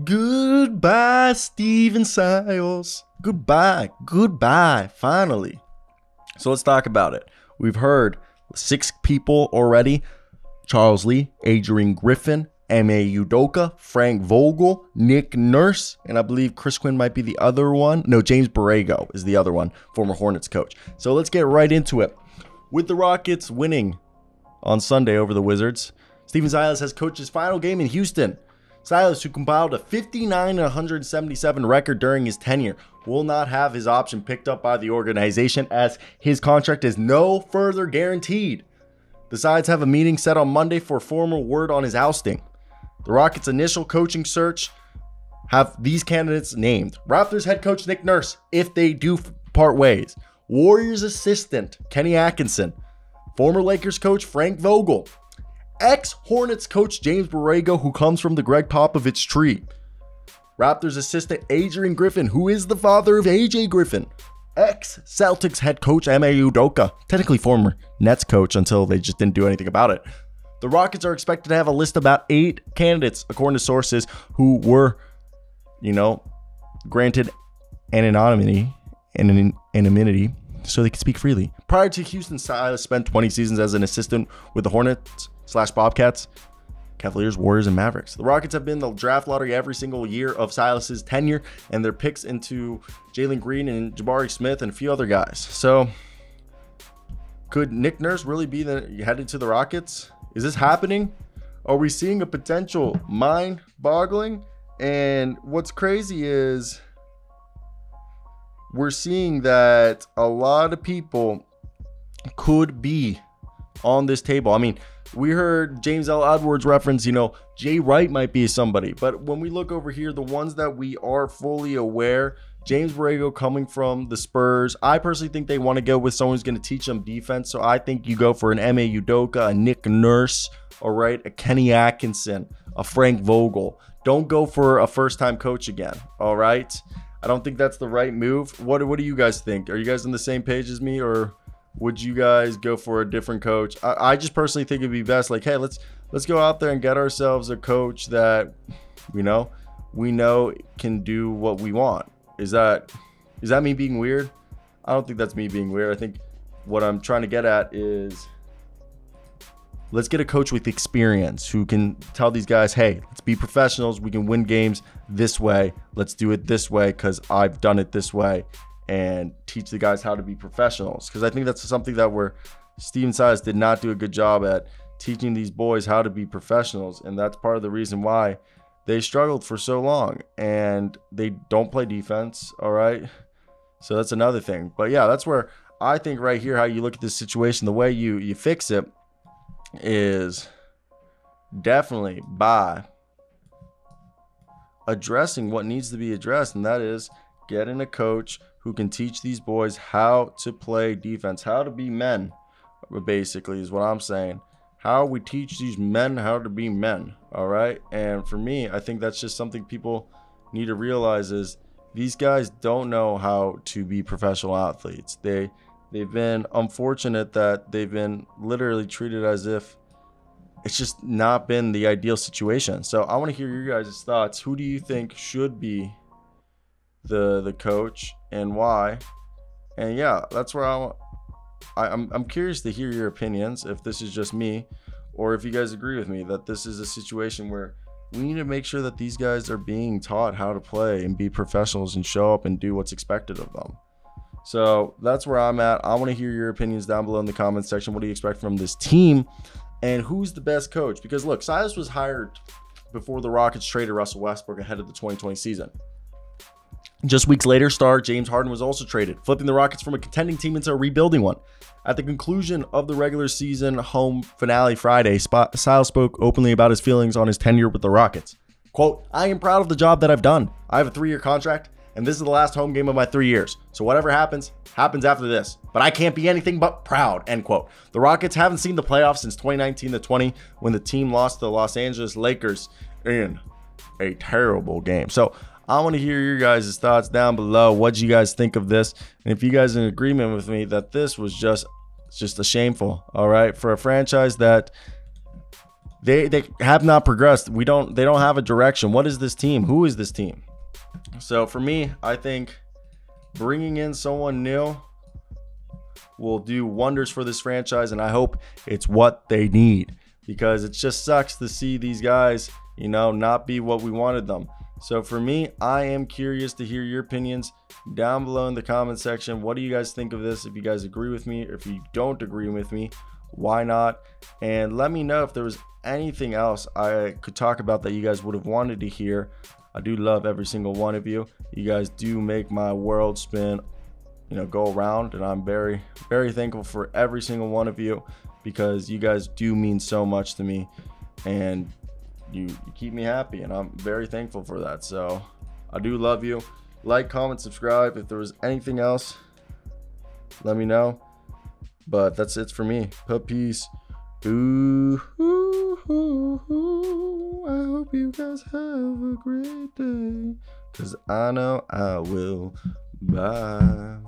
Goodbye, Steven Silas. Goodbye, finally. So let's talk about it. We've heard 6 people already. Charles Lee, Adrian Griffin, Ime Udoka, Frank Vogel, Nick Nurse, and I believe Chris Quinn might be the other one. No, James Borrego is the other one, former Hornets coach. So let's get right into it. With the Rockets winning on Sunday over the Wizards, Steven Silas has coached his final game in Houston. Silas, who compiled a 59-177 record during his tenure, will not have his option picked up by the organization as his contract is no further guaranteed. The sides have a meeting set on Monday for formal word on his ousting. The Rockets' initial coaching search have these candidates named. Raptors head coach Nick Nurse, if they do part ways. Warriors assistant Kenny Atkinson. Former Lakers coach Frank Vogel. Ex-Hornets coach James Borrego, who comes from the Greg Popovich tree. Raptors assistant Adrian Griffin, who is the father of AJ Griffin. Ex-Celtics head coach Ime Udoka, technically former Nets coach until they just didn't do anything about it. The Rockets are expected to have a list of about 8 candidates, according to sources who were, granted anonymity so they could speak freely. Prior to Houston, Silas spent 20 seasons as an assistant with the Hornets/Bobcats, Cavaliers, Warriors, and Mavericks. The Rockets have been in the draft lottery every single year of Silas's tenure, and their picks into Jalen Green and Jabari Smith and a few other guys. So, could Nick Nurse really be headed to the Rockets? Is this happening? Are we seeing a potential mind-boggling? And what's crazy is we're seeing that a lot of people could be on this table. I mean, we heard James L. Edwards reference, Jay Wright might be somebody. But when we look over here, the ones that we are fully aware, James Borrego coming from the Spurs. I personally think they want to go with someone who's going to teach them defense. So I think you go for an Ime Udoka, a Nick Nurse, all right, a Kenny Atkinson, a Frank Vogel. Don't go for a first-time coach again, all right? I don't think that's the right move. What do you guys think? Are you guys on the same page as me, or would you guys go for a different coach? I just personally think it'd be best, like, hey, let's go out there and get ourselves a coach that, we know can do what we want. Is that me being weird? I don't think that's me being weird. I think what I'm trying to get at is let's get a coach with experience who can tell these guys, hey, let's be professionals. We can win games this way. Let's do it this way because I've done it this way, and teach the guys how to be professionals. Because I think that's something that Steven Silas did not do a good job at, teaching these boys how to be professionals. And that's part of the reason why they struggled for so long, and they don't play defense. All right. So that's another thing. But yeah, that's where I think right here, how you look at this situation, the way you fix it is definitely by addressing what needs to be addressed. And that is getting a coach who can teach these boys how to play defense, how to be men, basically, is what I'm saying. How we teach these men how to be men, all right? And for me, I think that's just something people need to realize is these guys don't know how to be professional athletes. They've been unfortunate that they've been literally treated as if it's just not been the ideal situation. So I want to hear your guys' thoughts. Who do you think should be the coach and why? And yeah, that's where I'm curious to hear your opinions, if this is just me or if you guys agree with me that this is a situation where we need to make sure that these guys are being taught how to play and be professionals and show up and do what's expected of them. So that's where I'm at. I want to hear your opinions down below in the comments section. What do you expect from this team, and who's the best coach? Because look, Silas was hired before the Rockets traded Russell Westbrook ahead of the 2020 season. Just weeks later, star James Harden was also traded, flipping the Rockets from a contending team into a rebuilding one. At the conclusion of the regular season home finale Friday, Silas spoke openly about his feelings on his tenure with the Rockets. Quote, "I am proud of the job that I've done. I have a 3-year contract, and this is the last home game of my 3 years. So whatever happens after this. But I can't be anything but proud," end quote. The Rockets haven't seen the playoffs since 2019-20 when the team lost to the Los Angeles Lakers in a terrible game. So I want to hear your guys' thoughts down below. What do you guys think of this? And if you guys are in agreement with me that this was just a shameful, all right, for a franchise that they have not progressed. They don't have a direction. What is this team? Who is this team? So for me, I think bringing in someone new will do wonders for this franchise, and I hope it's what they need, because it just sucks to see these guys, you know, not be what we wanted them. So for me, I am curious to hear your opinions down below in the comment section. What do you guys think of this? If you guys agree with me, or if you don't agree with me, why not? And let me know if there was anything else I could talk about that you guys would have wanted to hear. I do love every single one of you. You guys do make my world spin, you know, go around, and I'm very, very thankful for every single one of you, because you guys do mean so much to me, and you keep me happy, and I'm very thankful for that. So I do love you. Like, comment, subscribe. If there was anything else, let me know. But that's it for me. Peace. Ooh, ooh, ooh, ooh. I hope you guys have a great day, 'cause I know I will. Bye.